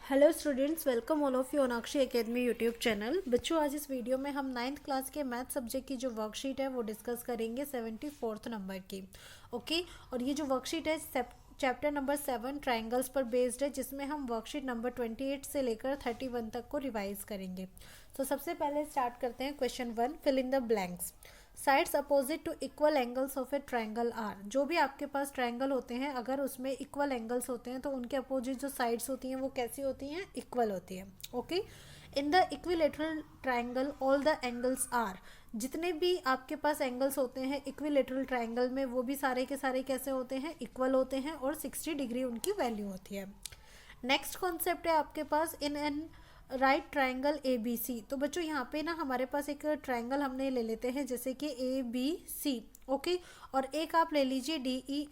Hello students, welcome all of you Anakshi Academy YouTube channel. बच्चों, आज इस वीडियो में हम 9th क्लास के मैथ सब्जेक्ट की जो वर्कशीट है वो डिस्कस करेंगे 74th नंबर की। ओके, और ये जो वर्कशीट है चैप्टर नंबर 7 ट्राइंगल्स पर बेस्ड है, जिसमें हम वर्कशीट नंबर 28 से लेकर 31 तक को रिवाइज करेंगे। तो सबसे पहले स्टार्ट करते हैं question 1, fill in the blanks. Sides opposite to equal angles of a triangle are. जो भी आपके पास ट्रायंगल होते हैं, अगर उसमें इक्वल एंगल्स होते हैं तो उनके अपोजिट जो साइड्स होती हैं वो कैसी होती हैं? इक्वल होती हैं। Okay, in the equilateral triangle all the angles are. जितने भी आपके पास एंगल्स होते हैं इक्विलेटरल ट्रायंगल में, वो भी सारे के सारे कैसे होते हैं? इक्वल होते हैं और 60 डिग्री उनकी वैल्यू होती है। नेक्स्ट कॉन्सेप्ट है आपके पास in an right triangle A B C. तो बच्चों यहाँ पे ना हमारे पास एक ट्राइंगल हमने ले लेते हैं, जैसे कि ए बी सी। ओके, और एक आप ले लीजिए डी ई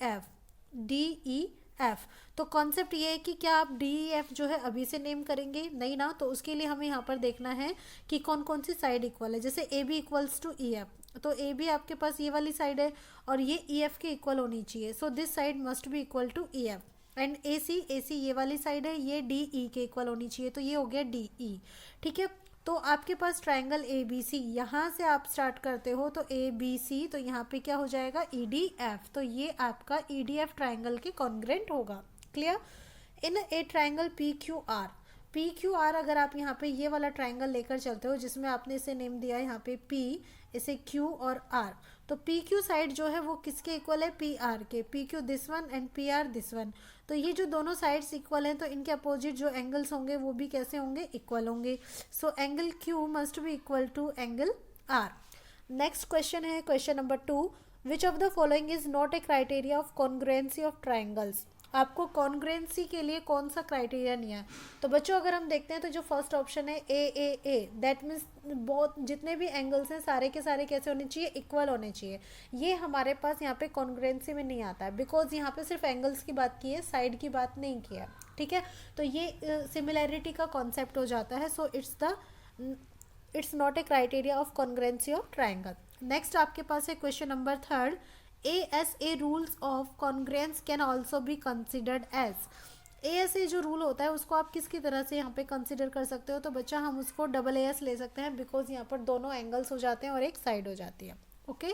एफ। तो कॉन्सेप्ट ये है कि क्या आप डी ई एफ जो है अभी से नेम करेंगे? नहीं ना, तो उसके लिए हमें यहाँ पर देखना है कि कौन कौन सी साइड इक्वल है। जैसे A B equals to E F, तो ए बी आपके पास ये वाली साइड है और ये ई एफ के इक्वल होनी चाहिए। So this side must be equal to E F. And A C ये वाली साइड है, ये डी ई के इक्वल होनी चाहिए, तो ये हो गया डी ई। ठीक है, तो आपके पास ट्राइंगल ए बी सी, यहाँ से आप स्टार्ट करते हो तो ए बी सी, तो यहाँ पे क्या हो जाएगा? E D F. तो ये आपका ई डी एफ ट्राइंगल के कॉन्ग्रेंट होगा। क्लियर? इन ए triangle P Q R, P Q R अगर आप यहाँ पे ये वाला ट्राइंगल लेकर चलते हो, जिसमें आपने इसे नेम दिया है यहाँ पे पी, इसे क्यू और आर, तो पी क्यू साइड जो है वो किसके इक्वल है? पी आर के। P Q this one and P R this one. तो ये जो दोनों साइड्स इक्वल हैं, तो इनके अपोजिट जो एंगल्स होंगे वो भी कैसे होंगे? इक्वल होंगे। So angle Q must be equal to angle R. Next question है question number 2, which of the following is not a criteria of congruency of triangles. आपको कॉन्ग्रुएंसी के लिए कौन सा क्राइटेरिया नहीं है? तो बच्चों अगर हम देखते हैं तो जो फर्स्ट ऑप्शन है ए, दैट मीन्स बहुत जितने भी एंगल्स हैं सारे के सारे कैसे होने चाहिए? इक्वल होने चाहिए। ये हमारे पास यहाँ पे कॉन्ग्रुएंसी में नहीं आता है, बिकॉज यहाँ पे सिर्फ एंगल्स की बात की है, साइड की बात नहीं की है। ठीक है, तो ये सिमिलैरिटी का कॉन्सेप्ट हो जाता है। So it's not a criteria of congruency of triangle. Next आपके पास है question number 3, ASA rules of congruence can also be considered as। ASA जो रूल होता है उसको आप किसकी तरह से यहाँ पे कंसिडर कर सकते हो? तो बच्चा हम उसको डबल AS ले सकते हैं, बिकॉज यहाँ पर दोनों एंगल्स हो जाते हैं और एक साइड हो जाती है। ओके,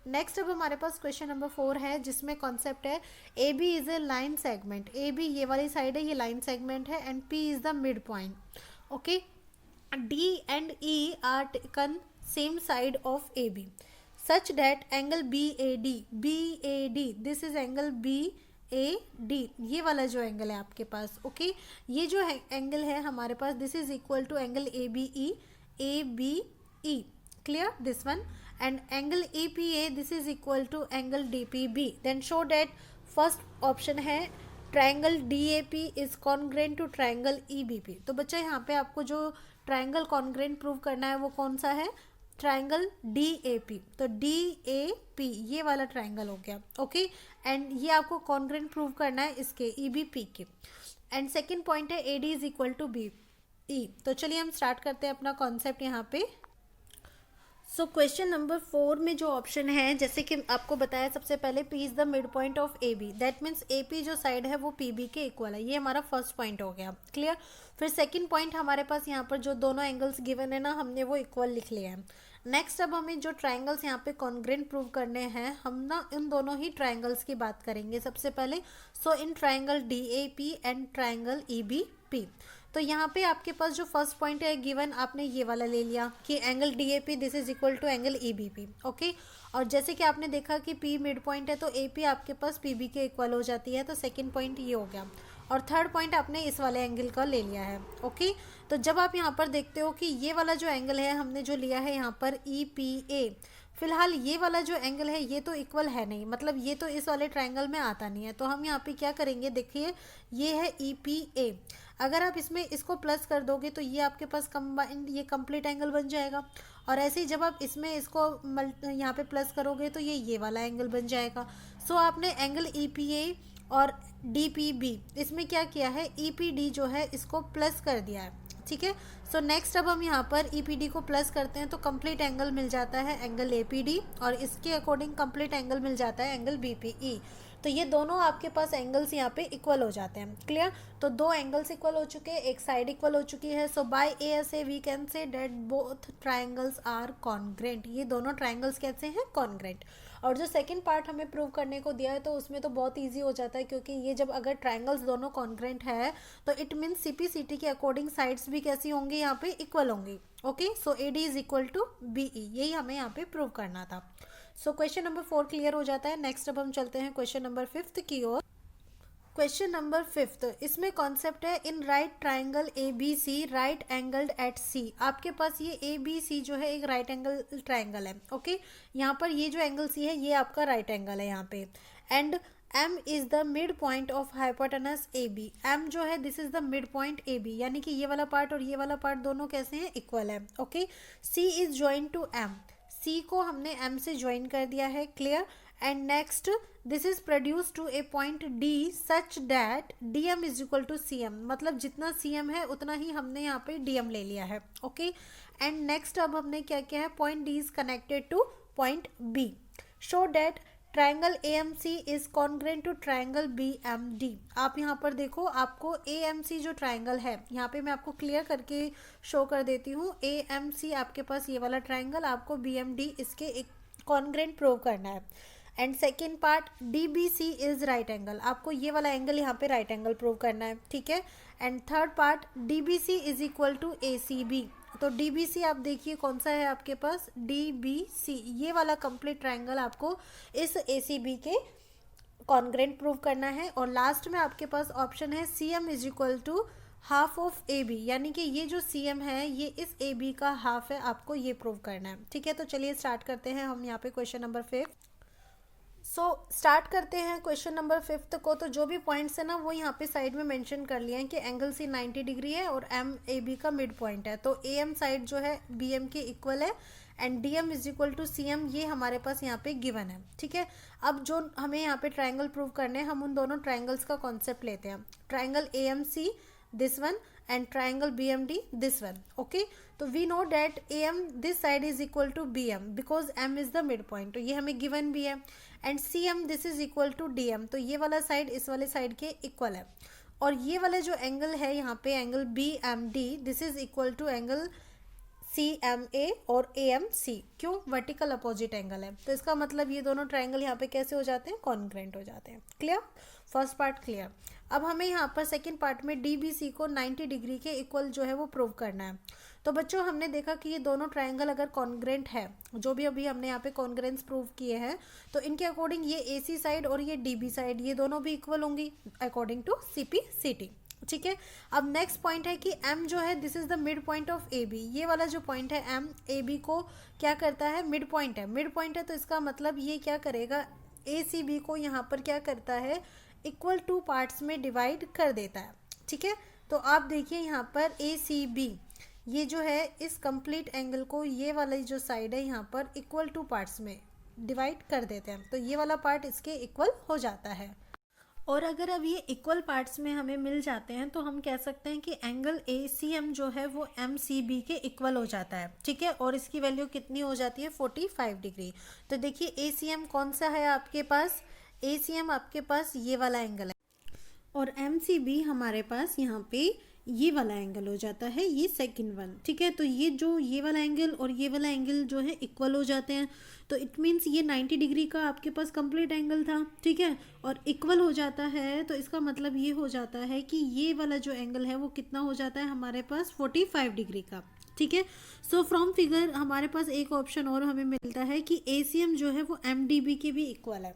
नेक्स्ट अब हमारे पास क्वेश्चन नंबर 4 है, जिसमें कॉन्सेप्ट है A B is a line segment. A B ये वाली साइड है, ये लाइन सेगमेंट है, and P is the mid point. Okay, D and E are taken same side of AB such that angle BAD, this is angle BAD, ये वाला जो angle है आपके पास। ओके, ये जो एंगल है हमारे पास, this is equal to angle ABE। Clear? This one. And angle EPA, this is equal to angle DPB। Then show that first option है triangle DAP is congruent to triangle EBP। तो बच्चा यहाँ पे आपको जो ट्राइंगल कॉन्ग्रेंट प्रूव करना है वो कौन सा है? Triangle DAP। तो DAP ये वाला ट्राइंगल हो गया। ओके, एंड ये आपको कॉन्ग्रेंट प्रूव करना है इसके EBP के। एंड सेकंड पॉइंट है AD is equal to BE। तो चलिए हम स्टार्ट करते हैं अपना कॉन्सेप्ट यहाँ पे। सो क्वेश्चन नंबर 4 में जो ऑप्शन है, जैसे कि आपको बताया सबसे पहले P is the mid point of AB, that means AP जो साइड है वो PB के इक्वल है। ये हमारा फर्स्ट पॉइंट हो गया। क्लियर? फिर सेकंड पॉइंट हमारे पास यहाँ पर जो दोनों एंगल्स गिवन है ना, हमने वो इक्वल लिख लिया है। नेक्स्ट अब हमें जो ट्राइंगल्स यहाँ पे कॉन्ग्रेंट प्रूव करने हैं, हम ना इन दोनों ही ट्राइंगल्स की बात करेंगे सबसे पहले। So in triangle DAP and triangle EBP। तो यहाँ पे आपके पास जो फर्स्ट पॉइंट है गिवन, आपने ये वाला ले लिया कि angle DAP this is equal to angle EBP। Okay, और जैसे कि आपने देखा कि P मिड पॉइंट है, तो AP आपके पास PB के इक्वल हो जाती है। तो सेकंड पॉइंट ये हो गया, और थर्ड पॉइंट आपने इस वाले एंगल का ले लिया है। ओके, तो जब आप यहाँ पर देखते हो कि ये वाला जो एंगल है हमने जो लिया है यहाँ पर EPA, फिलहाल ये वाला जो एंगल है ये तो इक्वल है नहीं, मतलब ये तो इस वाले ट्राइंगल में आता नहीं है। तो हम यहाँ पे क्या करेंगे? देखिए, ये है EPA, अगर आप इसमें इसको प्लस कर दोगे तो ये आपके पास कंबाइंड ये कंप्लीट एंगल बन जाएगा। और ऐसे ही जब आप इसमें इसको यहाँ पे प्लस करोगे तो ये वाला एंगल बन जाएगा। सो आपने एंगल EPA और DPB इसमें क्या किया है? EPD जो है इसको प्लस कर दिया है। ठीक है, सो नेक्स्ट अब हम यहाँ पर EPD को प्लस करते हैं तो कंप्लीट एंगल मिल जाता है एंगल APD, और इसके अकॉर्डिंग कंप्लीट एंगल मिल जाता है एंगल BPE। तो ये दोनों आपके पास एंगल्स यहाँ पे इक्वल हो जाते हैं। क्लियर? तो दो एंगल्स इक्वल हो चुके हैं, एक साइड इक्वल हो चुकी है। So by ASA we can say that both triangles are congruent. ये दोनों ट्राइंगल्स कैसे हैं? कॉन्ग्रेंट। और जो सेकंड पार्ट हमें प्रूव करने को दिया है तो उसमें तो बहुत इजी हो जाता है, क्योंकि ये जब अगर ट्राइंगल्स दोनों कॉन्ग्रेंट है तो इट मीन्स CPCT के अकॉर्डिंग साइड्स भी कैसी होंगी? यहाँ पे इक्वल होंगी। Okay, so AD is equal to BE, यही हमें यहाँ पे प्रूव करना था। सो क्वेश्चन नंबर 4 क्लियर हो जाता है। नेक्स्ट अब हम चलते हैं क्वेश्चन नंबर 5 की ओर। क्वेश्चन नंबर 5, इसमें कॉन्सेप्ट है in right triangle ABC right angled at C। आपके पास ये ABC जो है एक राइट एंगल ट्राइंगल है। ओके, यहाँ पर ये जो एंगल C है ये आपका राइट एंगल है यहाँ पे। And M is the mid point of hypotenuse AB। M जो है this is the mid point AB, यानी कि ये वाला पार्ट और ये वाला पार्ट दोनों कैसे हैं? इक्वल है। Okay, C is join to M। C को हमने M से ज्वाइन कर दिया है। Clear? And next this is produce to a point D such that DM is equal to CM। मतलब जितना CM है उतना ही हमने यहाँ पे DM ले लिया है। ओके, एंड नेक्स्ट अब हमने क्या किया है? Point D is connected to point B। Show that triangle AMC is congruent to triangle BMD। आप यहाँ पर देखो, आपको AMC जो ट्राइंगल है यहाँ पे मैं आपको क्लियर करके शो कर देती हूँ। AMC आपके पास ये वाला ट्राइंगल, आपको BMD इसके एक कॉन्ग्रेंट प्रूव करना है। And second part DBC is right angle, आपको ये वाला एंगल यहाँ पे राइट एंगल प्रूव करना है। ठीक है? And third part DBC is equal to ACB। तो DBC आप देखिए कौन सा है आपके पास? DBC, ये वाला कंप्लीट ट्राइंगल आपको इस ACB के कॉन्ग्रेंट प्रूव करना है। और लास्ट में आपके पास ऑप्शन है CM is equal to half of AB, यानी कि ये जो CM है ये इस AB का हाफ है, आपको ये प्रूव करना है। ठीक है, तो चलिए स्टार्ट करते हैं हम यहाँ पे क्वेश्चन नंबर 5। स्टार्ट करते हैं क्वेश्चन नंबर 5 को। तो जो भी पॉइंट्स है ना वो यहाँ पे साइड में मेंशन कर लिए हैं कि एंगल C 90 डिग्री है और M AB का मिड पॉइंट है। तो AM साइड जो है BM के इक्वल है and DM is equal to CM, ये हमारे पास यहाँ पे गिवन है। ठीक है, अब जो हमें यहाँ पे ट्राइंगल प्रूव करने हैं, हम उन दोनों ट्राइंगल्स का कॉन्सेप्ट लेते हैं। Triangle AMC this one and triangle BMD this one. Okay, तो we know that AM this side is equal to BM because M is the mid point, तो ये हमें गिवन भी है। And CM this is equal to DM, तो ये वाला side इस वाले साइड के इक्वल है। और ये वाला जो एंगल है यहाँ पे angle BMD this is equal to angle CMA और AMC। क्यों? वर्टिकल अपोजिट एंगल है, तो इसका मतलब ये दोनों ट्राइंगल यहाँ पे कैसे हो जाते हैं? कॉन्ग्रेंट हो जाते हैं। क्लियर? First part clear. अब हमें यहाँ पर सेकंड पार्ट में DBC को 90 डिग्री के इक्वल जो है वो प्रूव करना है। तो बच्चों हमने देखा कि ये दोनों ट्राइंगल अगर कॉन्ग्रेंट है, जो भी अभी हमने यहाँ पे कॉन्ग्रेंस प्रूव किए हैं, तो इनके अकॉर्डिंग ये AC साइड और ये DB साइड ये दोनों भी इक्वल होंगी अकॉर्डिंग टू CPCT। ठीक है, अब नेक्स्ट पॉइंट है कि M जो है this is the mid point of AB। ये वाला जो पॉइंट है M AB को क्या करता है? मिड पॉइंट है। मिड पॉइंट है तो इसका मतलब ये क्या करेगा? ACB को यहाँ पर क्या करता है? इक्वल टू पार्ट्स में डिवाइड कर देता है। ठीक है, तो आप देखिए यहाँ पर ACB ये जो है इस कंप्लीट एंगल को ये वाला जो साइड है यहाँ पर इक्वल टू पार्ट्स में डिवाइड कर देते हैं, तो ये वाला पार्ट इसके इक्वल हो जाता है। और अगर अब ये इक्वल पार्ट्स में हमें मिल जाते हैं तो हम कह सकते हैं कि एंगल ACM जो है वो MCB के इक्वल हो जाता है। ठीक है, और इसकी वैल्यू कितनी हो जाती है? 45 डिग्री। तो देखिए ACM कौन सा है आपके पास? ACM आपके पास ये वाला एंगल है और MCB हमारे पास यहाँ पे ये वाला एंगल हो जाता है, ये सेकंड वन। ठीक है, तो ये जो ये वाला एंगल और ये वाला एंगल जो है इक्वल हो जाते हैं, तो इट मीन्स ये 90 डिग्री का आपके पास कंप्लीट एंगल था। ठीक है, और इक्वल हो जाता है तो इसका मतलब ये हो जाता है कि ये वाला जो एंगल है वो कितना हो जाता है हमारे पास? 45 डिग्री का। ठीक है, सो फ्रॉम फिगर हमारे पास एक ऑप्शन और हमें मिलता है कि ACM जो है वो MDB के भी इक्वल है।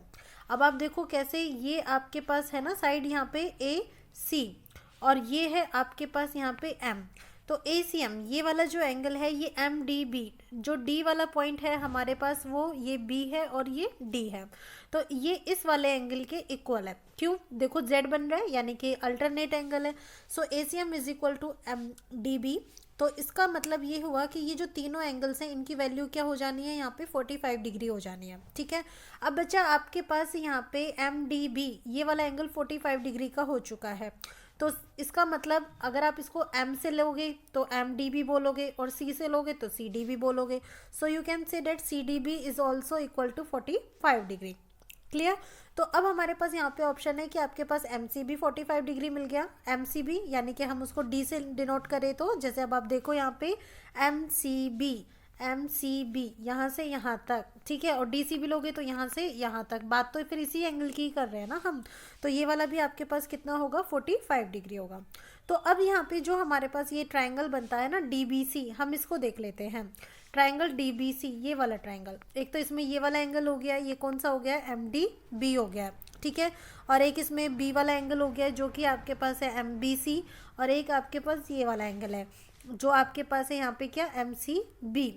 अब आप देखो कैसे, ये आपके पास है ना साइड यहाँ पे AC और ये है आपके पास यहाँ पे M, तो ACM ये वाला जो एंगल है ये MDB, जो D वाला पॉइंट है हमारे पास वो ये B है और ये D है, तो ये इस वाले एंगल के इक्वल है। क्यों? देखो Z बन रहा है यानी कि अल्टरनेट एंगल है। So ACM is equal to MDB, तो इसका मतलब ये हुआ कि ये जो तीनों एंगल्स हैं इनकी वैल्यू क्या हो जानी है? यहाँ पे 45 डिग्री हो जानी है। ठीक है, अब बच्चा आपके पास यहाँ पे MDB ये वाला एंगल 45 डिग्री का हो चुका है, तो इसका मतलब अगर आप इसको M से लोगे तो MDB बोलोगे और C से लोगे तो CDB बोलोगे। So you can say that CDB is also equal to 45 degree. Clear. तो अब हमारे पास यहाँ पे ऑप्शन है कि आपके पास एम सी बी 45 डिग्री मिल गया। एम सी बी यानी कि हम उसको डी से डिनोट करें तो जैसे अब आप देखो यहाँ पे एम सी बी यहाँ से यहाँ तक, ठीक है, और डी सी बी लोगे तो यहाँ से यहाँ तक। बात तो फिर इसी एंगल की कर रहे हैं ना हम, तो ये वाला भी आपके पास कितना होगा 45 डिग्री होगा। तो अब यहाँ पे जो हमारे पास ये ट्राइंगल बनता है ना डी बी सी, हम इसको देख लेते हैं। ट्राइंगल डी बी सी, ये वाला ट्राइंगल, एक तो इसमें ये वाला एंगल हो गया, ये कौन सा हो गया एम डी बी हो गया, ठीक है, और एक इसमें बी वाला एंगल हो गया जो कि आपके पास है एम बी सी, और एक आपके पास ये वाला एंगल है जो आपके पास है यहाँ पे क्या एम सी बी।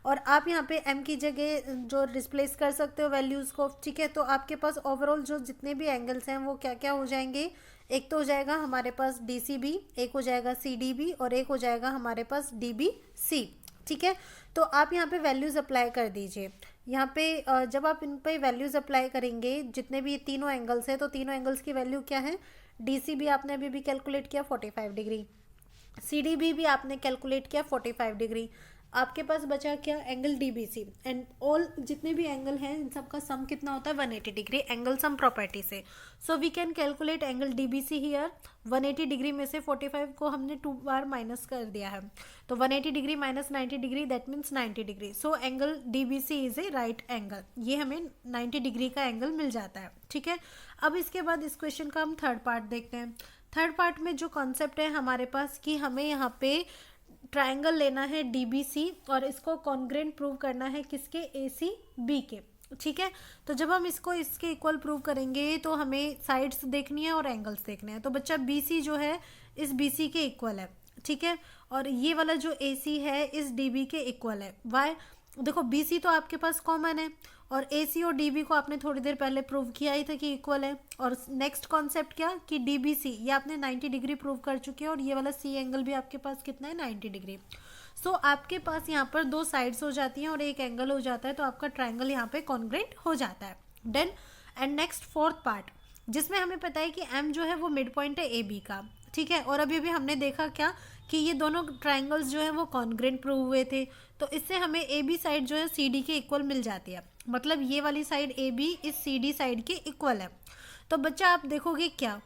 और आप यहाँ पे m की जगह जो रिप्लेस कर सकते हो वैल्यूज़ को, ठीक है। तो आपके पास ओवरऑल जो जितने भी एंगल्स हैं वो क्या क्या हो जाएंगे, एक तो हो जाएगा हमारे पास डी सी बी, एक हो जाएगा सी डी बी, और एक हो जाएगा हमारे पास डी बी सी, ठीक है। तो आप यहाँ पे वैल्यूज़ अप्लाई कर दीजिए। यहाँ पे जब आप इन पे वैल्यूज़ अप्लाई करेंगे जितने भी तीनों एंगल्स हैं, तो तीनों एंगल्स की वैल्यू क्या है, डी सी बी आपने अभी भी कैलकुलेट किया 45 डिग्री, सी डी बी भी आपने कैलकुलेट किया 45 डिग्री, आपके पास बचा क्या angle D B C. And all जितने भी एंगल हैं इन सब का सम कितना होता है 180 डिग्री एंगल सम प्रॉपर्टी से। So we can calculate angle D B C here. 180 degree में से 45 को हमने 2 बार माइनस कर दिया है, तो 180 degree minus 90 degree that means 90 degree. So angle D B C is a right angle, ये हमें 90 डिग्री का एंगल मिल जाता है, ठीक है। अब इसके बाद इस क्वेश्चन का हम थर्ड पार्ट देखते हैं। थर्ड पार्ट में जो कॉन्सेप्ट है हमारे पास कि हमें यहाँ पे ट्राइंगल लेना है डी बी सी और इसको कॉन्ग्रेंट प्रूव करना है किसके, ए सी बी के, ठीक है। तो जब हम इसको इसके इक्वल प्रूव करेंगे तो हमें साइड्स देखनी है और एंगल्स देखने हैं। तो बच्चा बी सी जो है इस बी सी के इक्वल है, ठीक है, और ये वाला जो ए सी है इस डी बी के इक्वल है। वाई, देखो बी सी तो आपके पास कॉमन है और ए सी और डी बी को आपने थोड़ी देर पहले प्रूव किया ही था कि इक्वल है। और नेक्स्ट कॉन्सेप्ट क्या कि डी बी सी ये आपने 90 डिग्री प्रूव कर चुके हैं और ये वाला सी एंगल भी आपके पास कितना है 90 डिग्री। सो आपके पास यहाँ पर 2 साइड्स हो जाती हैं और एक एंगल हो जाता है, तो आपका ट्राइंगल यहाँ पे कॉन्ग्रेंट हो जाता है। Done. And next fourth part जिसमें हमें पता है कि एम जो है वो मिड पॉइंट है ए बी का, ठीक है, और अभी अभी हमने देखा क्या कि ये दोनों ट्राइंगल्स जो है वो कॉन्ग्रेंट प्रूव हुए थे, तो इससे हमें ए बी साइड जो है सी डी के इक्वल मिल जाती है, मतलब ये वाली साइड ए बी इस सी डी साइड के इक्वल है। तो बच्चा आप देखोगे क्या,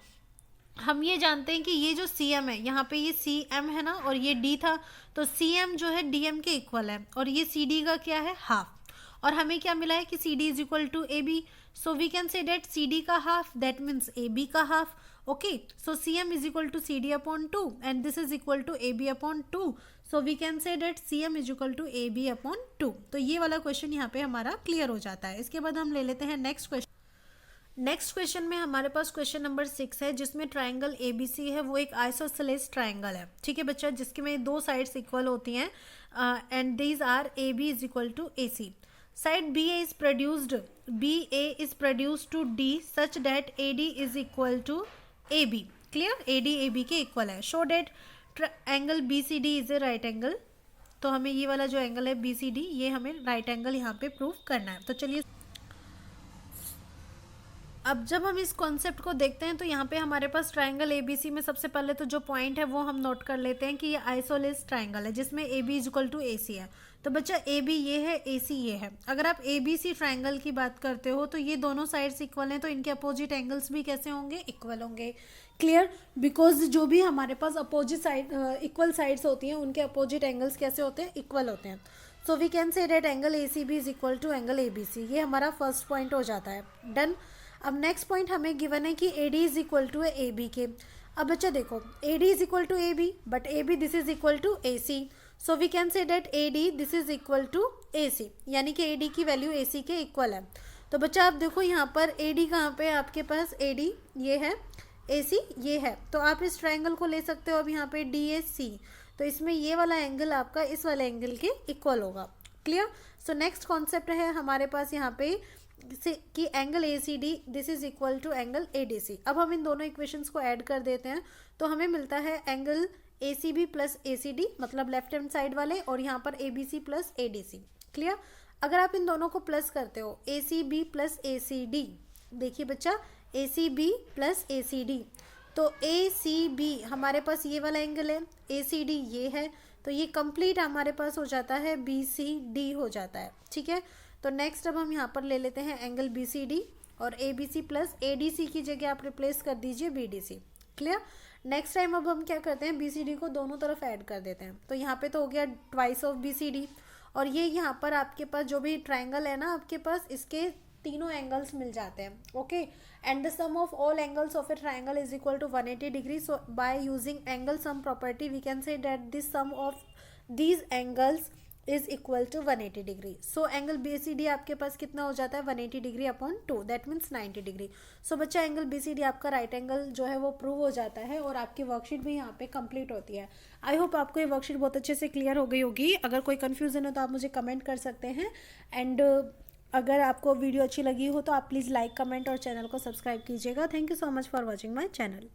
हम ये जानते हैं कि ये जो सी एम है यहाँ पे ये सी एम है ना और ये डी था, तो सी एम जो है डी एम के इक्वल है और ये सी डी का क्या है हाफ, और हमें क्या मिला है कि C D is equal to A B. So we can say that C D का half that means A B का half. Okay, so CM is equal to CD upon 2 and this is equal to AB upon 2. So we can say that CM is equal to AB upon 2. तो ये वाला question यहाँ पे हमारा clear हो जाता है। इसके बाद हम ले लेते हैं नेक्स्ट क्वेश्चन। नेक्स्ट क्वेश्चन में हमारे पास क्वेश्चन नंबर 6 है जिसमें ट्राइंगल ABC है, वो एक आइसोसेलेस ट्राइंगल है, ठीक है बच्चा, जिसके में 2 साइड्स इक्वल होती हैं and these are AB is equal to AC. Side BA is produced to D such that AD is equal to A B. Clear, A D A B के equal है। Show that angle B C D is a right angle, तो हमें ये वाला जो angle है B C D ये हमें राइट एंगल यहाँ पे प्रूव करना है। तो चलिए अब जब हम इस कॉन्सेप्ट को देखते हैं तो यहाँ पे हमारे पास ट्राइंगल ए बी सी में सबसे पहले तो जो पॉइंट है वो हम नोट कर लेते हैं कि ये आइसोलेस ट्राइंगल है जिसमें A B is equal to A C है। तो बच्चा ए बी ये है, ए सी ये है। अगर आप ए बी सी ट्राइंगल की बात करते हो तो ये दोनों साइड्स इक्वल हैं, तो इनके अपोजिट एंगल्स भी कैसे होंगे, इक्वल होंगे। क्लियर, बिकॉज जो भी हमारे पास अपोजिट साइड इक्वल साइड्स होती हैं उनके अपोजिट एंगल्स कैसे होते हैं, इक्वल होते हैं। So we can say that angle A C B is equal to angle A B C, ये हमारा फर्स्ट पॉइंट हो जाता है। डन। अब नेक्स्ट पॉइंट हमें गिवन है कि A D is equal to A B के। अब बच्चा देखो A D is equal to A B but A B this is equal to A C, so we can say that A D this is equal to A C, यानी कि A D की value ए सी के equal है। तो बच्चा आप देखो यहाँ पर ए डी कहाँ पे, आपके पास ए डी ये है, ए सी ये है, तो आप इस ट्राइंगल को ले सकते हो अब यहाँ पे डी ए सी, तो इसमें ये वाला एंगल आपका इस वाले एंगल के इक्वल होगा। क्लियर। सो नेक्स्ट कॉन्सेप्ट है हमारे पास यहाँ पे कि angle A C D this is equal to angle A D C. अब हम इन दोनों इक्वेशंस को ऐड कर देते हैं तो हमें मिलता है angle A C B plus A C D, मतलब लेफ्ट हैंड साइड वाले, और यहाँ पर A B C plus A D C. Clear. अगर आप इन दोनों को प्लस करते हो A C B plus A C D, देखिए बच्चा A C B plus A C D, तो ए सी बी हमारे पास ये वाला एंगल है, ए सी डी ये है, तो ये कंप्लीट हमारे पास हो जाता है बी सी डी हो जाता है। ठीक है, तो नेक्स्ट अब हम यहाँ पर ले लेते हैं एंगल बी सी डी। और ABC प्लस ADC की जगह आप रिप्लेस कर दीजिए BDC। क्लियर। नेक्स्ट टाइम अब हम क्या करते हैं, BCD को दोनों तरफ ऐड कर देते हैं। तो यहाँ पे तो हो गया ट्वाइस ऑफ BCD, और ये यहाँ पर आपके पास जो भी ट्राइंगल है ना आपके पास, इसके तीनों एंगल्स मिल जाते हैं। Okay, and the sum of all angles of a triangle is equal to 180 degree. So by using angle sum property we can say that this sum of these angles is equal to 180 degree. So angle BCD आपके पास कितना हो जाता है, 180 degree upon 2, that means 90 degree. So बच्चा angle BCD आपका right angle जो है वो प्रूव हो जाता है, और आपकी वर्कशीट भी यहाँ पे कंप्लीट होती है। आई होप आपको ये वर्कशीट बहुत अच्छे से क्लियर हो गई होगी। अगर कोई कन्फ्यूजन हो तो आप मुझे कमेंट कर सकते हैं। एंड अगर आपको वीडियो अच्छी लगी हो तो आप प्लीज़ लाइक, कमेंट और चैनल को सब्सक्राइब कीजिएगा। Thank you so much for watching my channel.